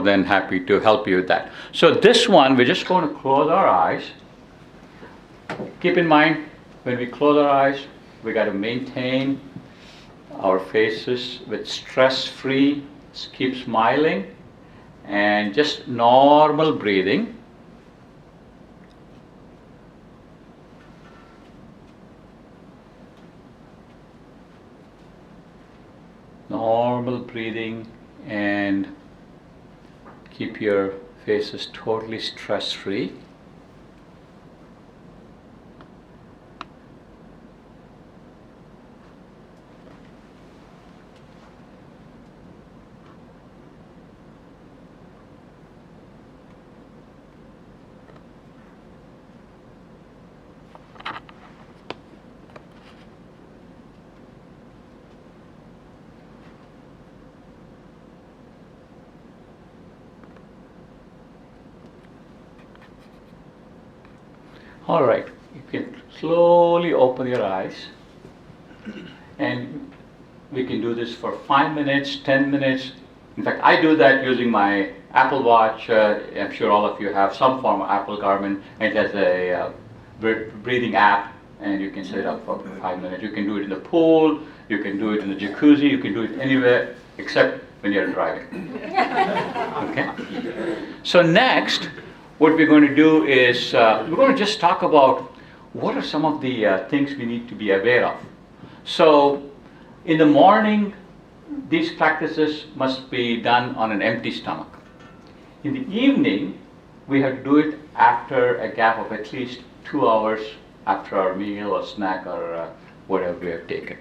than happy to help you with that. So this one, we're just going to close our eyes. Keep in mind, when we close our eyes, we got to maintain our faces with stress-free, keep smiling, and just normal breathing. Normal breathing, and keep your faces totally stress-free. All right, you can slowly open your eyes, and we can do this for 5 minutes, 10 minutes. In fact, I do that using my Apple Watch. I'm sure all of you have some form of Apple Garmin, and it has a breathing app, and you can set it up for 5 minutes. You can do it in the pool, you can do it in the jacuzzi, you can do it anywhere except when you're driving. Okay? So next, what we're going to do is we're going to just talk about what are some of the things we need to be aware of. So in the morning, these practices must be done on an empty stomach. In the evening, we have to do it after a gap of at least 2 hours after our meal or snack or whatever we have taken.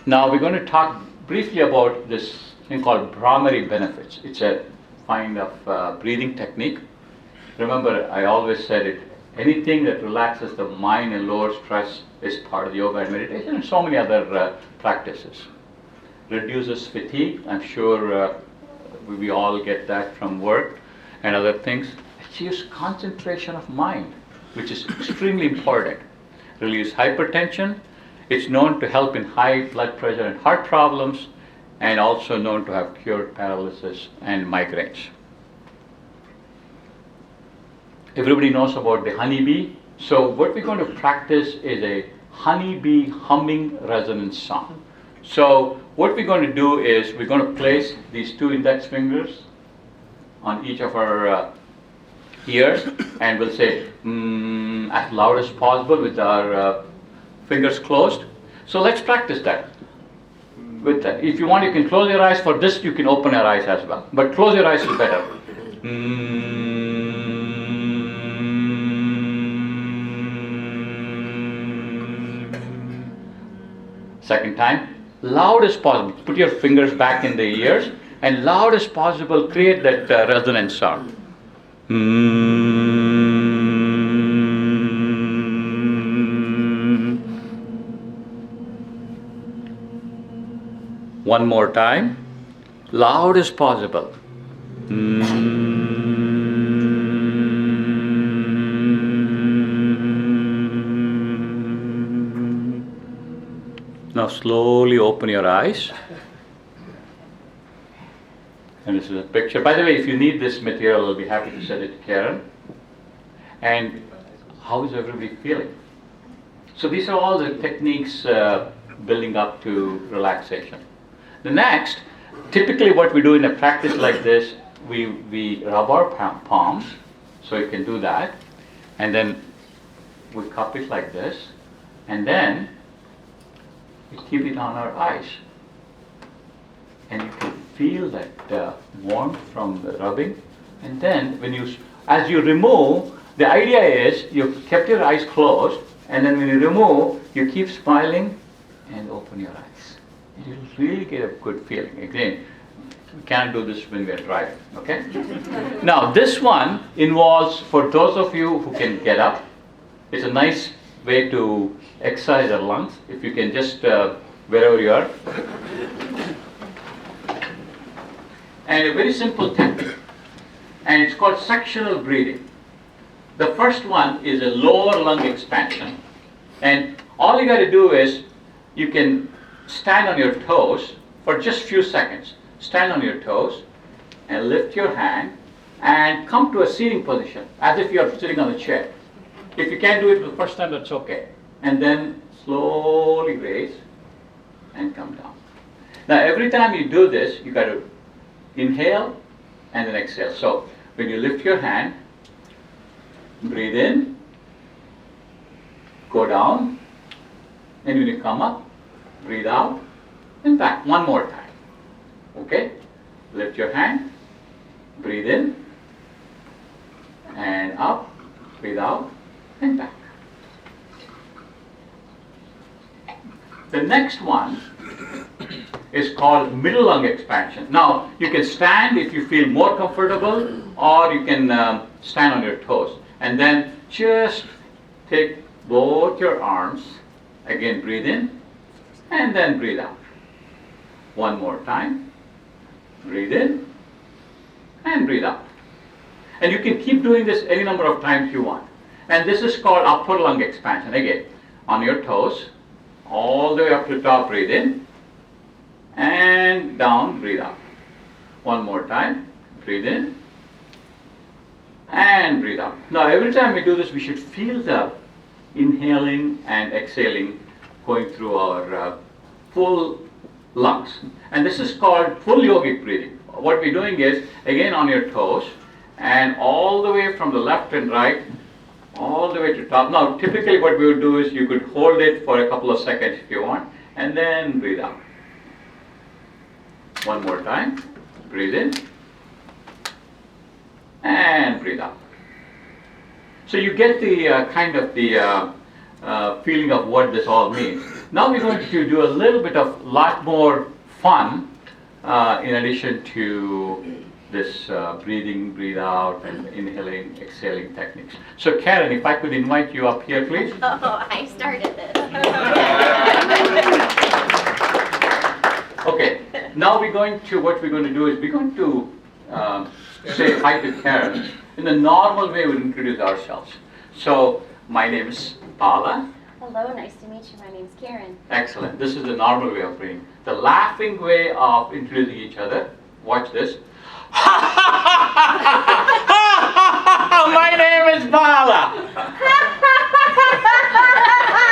Now we're going to talk briefly about this thing called Brahmari benefits. It's a kind of breathing technique. Remember, I always said it, anything that relaxes the mind and lowers stress is part of yoga and meditation, and so many other practices. Reduces fatigue. I'm sure we all get that from work and other things. Achieves concentration of mind, which is extremely important. Relieves hypertension. It's known to help in high blood pressure and heart problems, and also known to have cured paralysis and migraines. Everybody knows about the honeybee. So what we're going to practice is a honeybee humming resonance song. So what we're going to do is we're going to place these 2 index fingers on each of our ears, and we'll say as loud as possible with our fingers closed. So let's practice that. With that. If you want, you can close your eyes. For this, you can open your eyes as well. But close your eyes is better. Second time, loud as possible. Put your fingers back in the ears, and loud as possible, create that resonance sound. One more time, loud as possible. Now slowly open your eyes. And this is a picture. By the way, if you need this material, I'll be happy to send it to Karen. And how is everybody feeling? So these are all the techniques building up to relaxation. The next, typically what we do in a practice like this, we rub our palms, so you can do that, and then we cup it like this, and then we keep it on our eyes. And you can feel that warmth from the rubbing, and then as you remove, the idea is you kept your eyes closed, and then when you remove, you keep smiling and open your eyes. You'll really get a good feeling. Again, we can't do this when we're driving, okay? Now, this one involves, for those of you who can get up, it's a nice way to exercise our lungs. If you can just, wherever you are. And a very simple technique. And it's called sectional breathing. The first one is a lower lung expansion. And all you got to do is, you can stand on your toes for just few seconds. stand on your toes and lift your hand and come to a seating position as if you are sitting on a chair. If you can't do it the first time, that's okay. And then slowly raise and come down. Now every time you do this, you got to inhale and then exhale. So when you lift your hand, breathe in, go down, and when you come up, breathe out, and back. One more time. Okay? Lift your hand, breathe in, and up, breathe out, and back. The next one is called middle lung expansion. Now, you can stand if you feel more comfortable, or you can stand on your toes. And then just take both your arms, again breathe in, and then breathe out. One more time. Breathe in, and breathe out. And you can keep doing this any number of times you want. And this is called upper lung expansion. Again, on your toes, all the way up to the top, breathe in, and down, breathe out. One more time, breathe in, and breathe out. Now every time we do this, we should feel the inhaling and exhaling going through our full lungs. And this is called full yogic breathing. What we're doing is, again on your toes, and all the way from the left and right, all the way to top. Now typically what we would do is you could hold it for a couple of seconds if you want, and then breathe out. One more time, breathe in, and breathe out. So you get the kind of the feeling of what this all means. Now we're going to do a little bit of lot more fun in addition to this breathing, breathe out, and inhaling, exhaling techniques. So Karen, if I could invite you up here, please. Oh, I started this. Okay, now what we're going to do is we're going to say hi to Karen. In the normal way, we'll introduce ourselves. So, my name is Bala. Hello, nice to meet you. My name's Karen. Excellent. This is the normal way of breathing. The laughing way of introducing each other. Watch this. My name is Bala.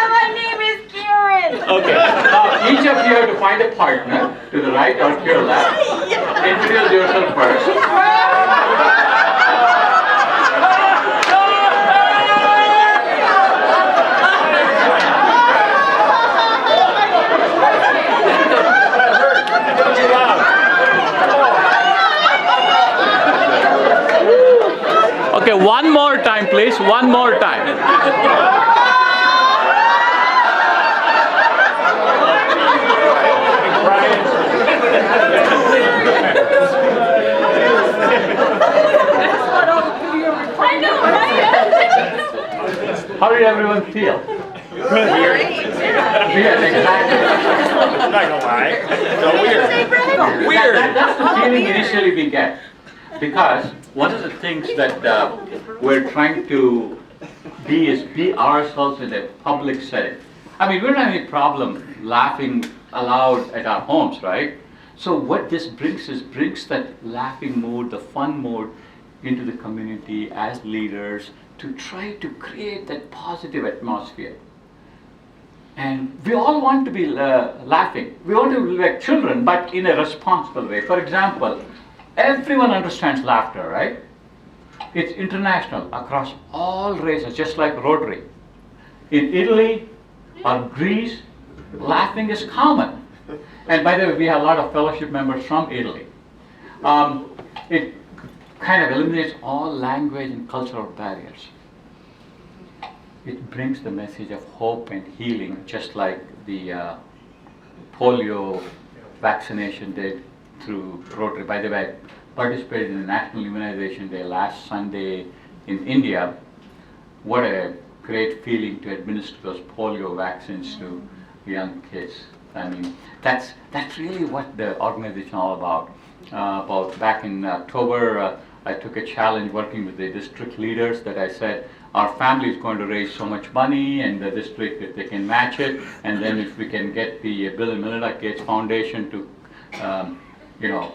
My name is Karen. Okay. Now, each of you have to find a partner to the right or to your left. Introduce yourself first. Okay, one more time, please. One more time. I know, right? How did everyone feel? Weird. Yes, exactly. I'm not gonna lie. So weird. Weird. That's the feeling initially we get. Because one of the things that we're trying to be is be ourselves in a public setting. I mean, we don't have any problem laughing aloud at our homes, right? So what this brings that laughing mood, the fun mood into the community as leaders to try to create that positive atmosphere. And we all want to be laughing. We want to be like children, but in a responsible way. For example, everyone understands laughter, right? It's international across all races, just like Rotary. In Italy or Greece, laughing is common. And by the way, we have a lot of fellowship members from Italy. It kind of eliminates all language and cultural barriers. It brings the message of hope and healing, just like the polio vaccination did through Rotary. By the way, I participated in the National Immunization Day last Sunday in India. What a great feeling to administer those polio vaccines to young kids. I mean, that's really what the organization is all about. Back in October, I took a challenge working with the district leaders that I said, our family is going to raise so much money, and the district, if they can match it, and then if we can get the Bill and Melinda Gates Foundation to you know,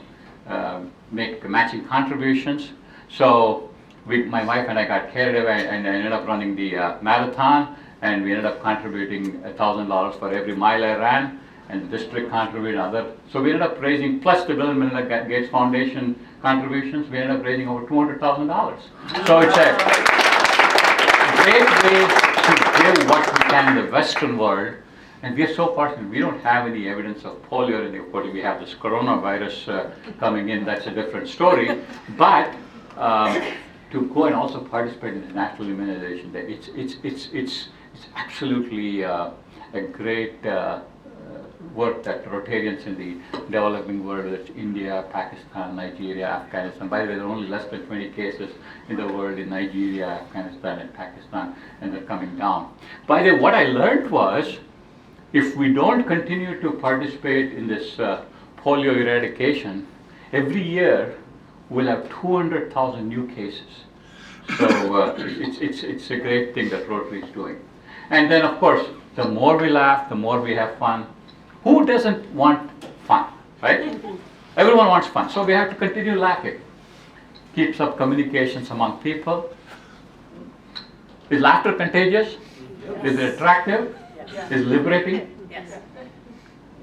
make matching contributions. So my wife and I got carried away and I ended up running the marathon, and we ended up contributing $1,000 for every mile I ran, and the district contributed another. So we ended up raising, plus the Bill and Melinda Gates Foundation contributions, we ended up raising over $200,000. So it's a great way to give what we can in the Western world. And we are so fortunate, we don't have any evidence of polio in the world. We have this coronavirus coming in, that's a different story. But to go and also participate in the national immunization day, it's absolutely a great work that Rotarians in the developing world, whether it's India, Pakistan, Nigeria, Afghanistan. By the way, there are only less than 20 cases in the world in Nigeria, Afghanistan, and Pakistan, and they're coming down. By the way, what I learned was, if we don't continue to participate in this polio eradication, every year we'll have 200,000 new cases. So it's a great thing that Rotary is doing. And then, of course, the more we laugh, the more we have fun. Who doesn't want fun, right? Everyone wants fun. So we have to continue laughing. Keeps up communications among people. Is laughter contagious? Is it attractive? Is liberating? Yes.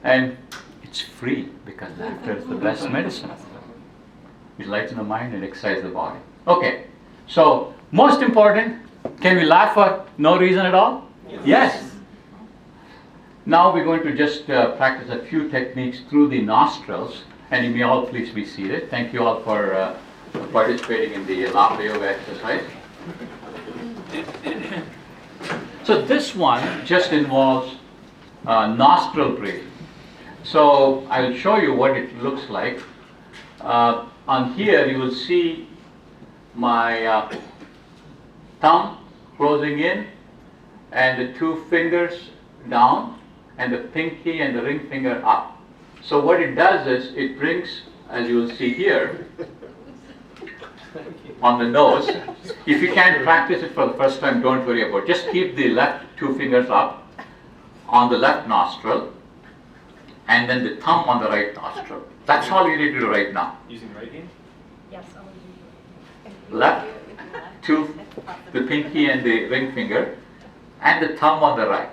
And it's free, because laughter is the best medicine. It lightens the mind and excites the body. Okay, so most important, can we laugh for no reason at all? Yes. Now we're going to just practice a few techniques through the nostrils, and you may all please be seated. Thank you all for participating in the laughter yoga exercise. So this one just involves nostril breathing. So I'll show you what it looks like. On here you will see my thumb closing in and the two fingers down and the pinky and the ring finger up. So what it does is it brings, as you will see here, on the nose. If you can't practice it for the first time, don't worry about it. Just keep the left two fingers up on the left nostril and then the thumb on the right nostril. That's all you need to do right now. Using right hand? Yes. Left, two, the pinky and the ring finger, and the thumb on the right.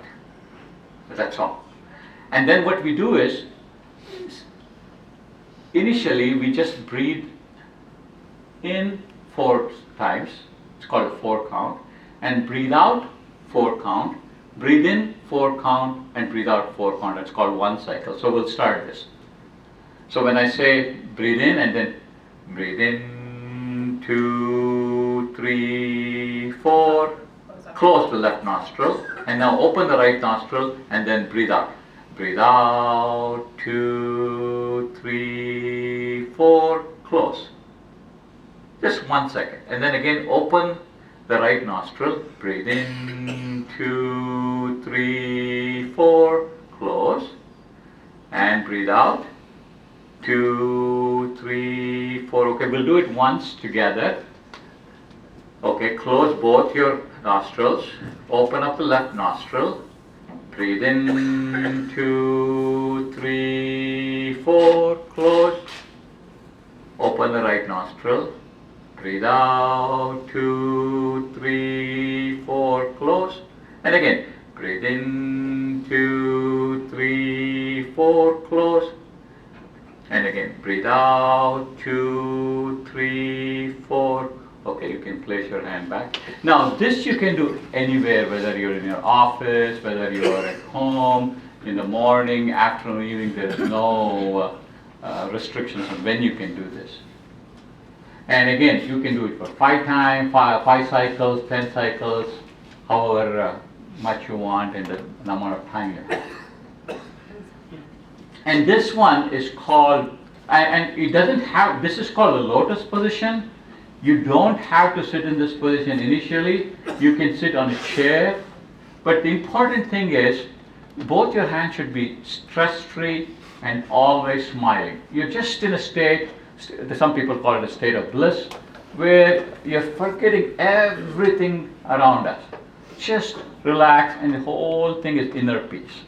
That's all. And then what we do is, initially we just breathe in 4 times, it's called a 4 count, and breathe out 4 count, breathe in 4 count, and breathe out 4 count. It's called 1 cycle. So we'll start this. So when I say breathe in and then breathe in 2, 3, 4, close the left nostril, and now open the right nostril and then breathe out. Breathe out, 2, 3, 4, close. Just 1 second. And then again open the right nostril, breathe in, 2, 3, 4, close, and breathe out, 2, 3, 4. Okay, we'll do it once together. Okay, close both your nostrils, open up the left nostril, breathe in, 2, 3, 4, close, open the right nostril, breathe out, 2, 3, 4, close, and again, breathe in, 2, 3, 4, close, and again, breathe out, 2, 3, 4. Okay, you can place your hand back. Now, this you can do anywhere, whether you're in your office, whether you're at home, in the morning, afternoon, evening. There's no restrictions on when you can do this. And again, you can do it for 5 times, 5 cycles, 10 cycles, however much you want and the amount of time you have. And this one is called, and it doesn't have, this is called the lotus position. You don't have to sit in this position initially. You can sit on a chair. But the important thing is, both your hands should be stress-free and always smiling. You're just in a state, some people call it a state of bliss, where you're forgetting everything around us. Just relax, and the whole thing is inner peace.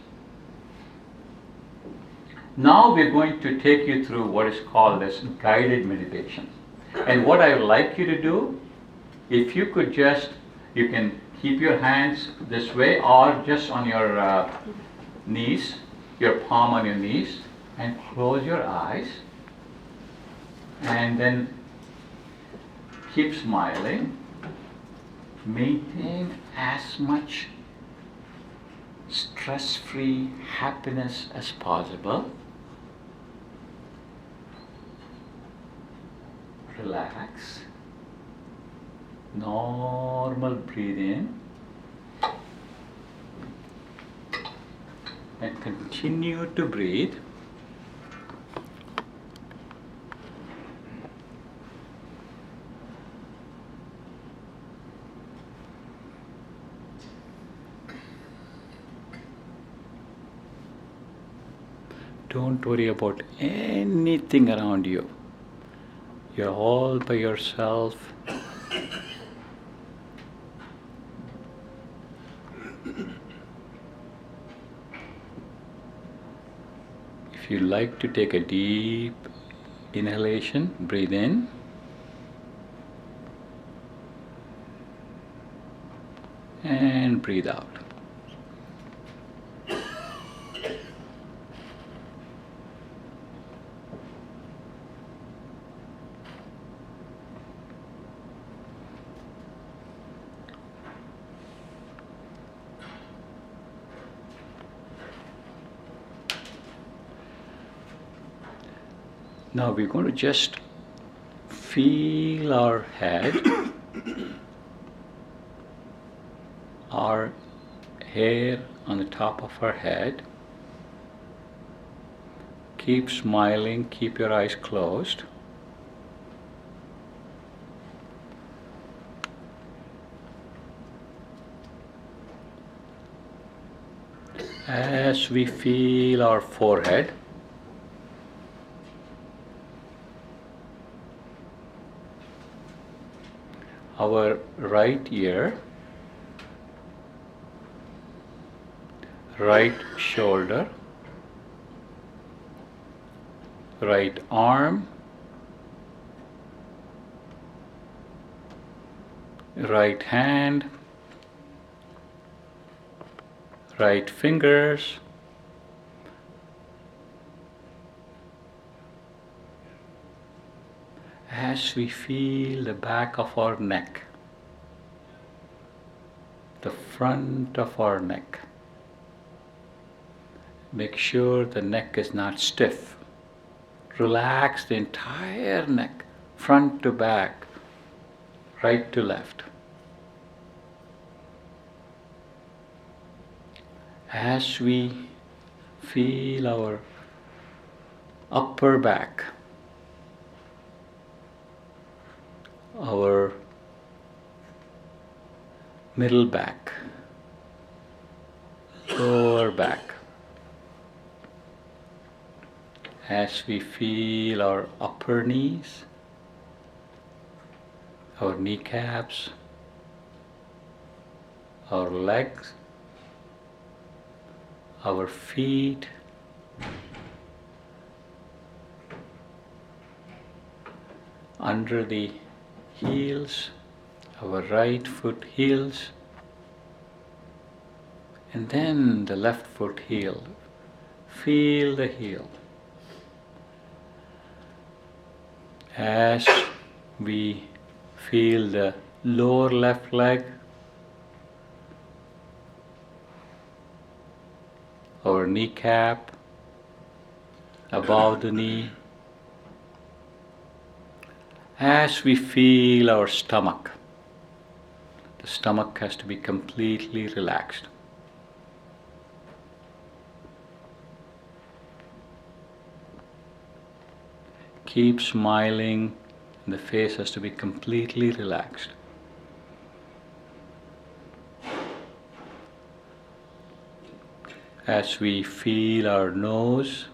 Now we're going to take you through what is called as guided meditation. And what I would like you to do, if you could just, you can keep your hands this way or just on your knees, your palm on your knees, and close your eyes. And then keep smiling. Maintain as much stress-free happiness as possible. Relax. Normal breathing. And continue to breathe. Don't worry about anything around you. You're all by yourself. If you like to take a deep inhalation, breathe in. And breathe out. Now we're going to just feel our head, our hair on the top of our head. Keep smiling, keep your eyes closed. As we feel our forehead, our right ear, right shoulder, right arm, right hand, right fingers, as we feel the back of our neck, the front of our neck. Make sure the neck is not stiff. Relax the entire neck, front to back, right to left. As we feel our upper back, our middle back, lower back. As we feel our upper knees, our kneecaps, our legs, our feet, under the heels, our right foot heels, and then the left foot heel. Feel the heel. As we feel the lower left leg, our kneecap, above the knee, as we feel our stomach, the stomach has to be completely relaxed. Keep smiling, and the face has to be completely relaxed. As we feel our nose,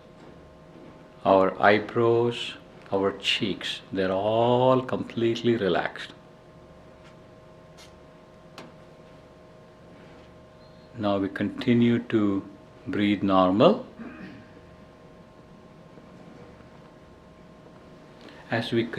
our eyebrows, our cheeks, they're all completely relaxed. Now we continue to breathe normal. as we